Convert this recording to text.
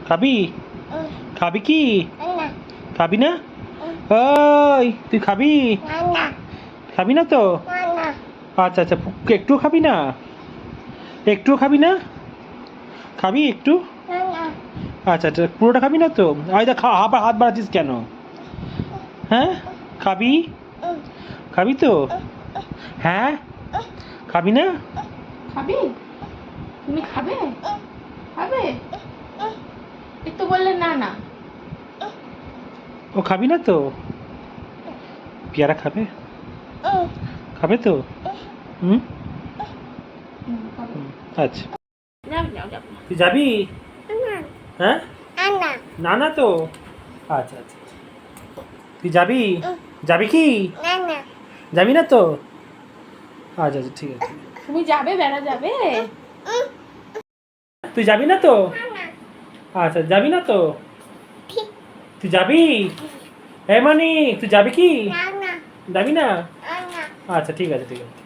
খাবি? খাবি কি? খাবি না? ওই তুই খাবি? খাবি না তো? আচ্ছা আচ্ছা, একটু খাবি না? একটুও খাবি না? খাবি একটু? আচ্ছা আচ্ছা, পুরোটা খাবি না তো? আয় দেখ, আবার হাত বাড়াচ্ছিস কেন? হ্যাঁ, খাবি? খাবি তো? হ্যাঁ, খাবি না? খাবি? তুমি খাবে? খাবে? একটু বললে না না। ও খাবি না তো? পেয়ারা খাবে? খাবে তো? হুম। খাবে। আচ্ছা, যাও যাও যাও। তুই যাবি? হ্যাঁ, না না তো? আচ্ছা আচ্ছা, তুই যাবি? যাবি কি? যাবি না তো? আচ্ছা আচ্ছা, ঠিক আছে। তুমি যাবে, বেড়া যাবে? তুই যাবি না তো? আচ্ছা, যাবি না তো? তুই যাবি? এ মানিক, তুই যাবি কি? যাবি না? আচ্ছা, ঠিক আছে ঠিক আছে।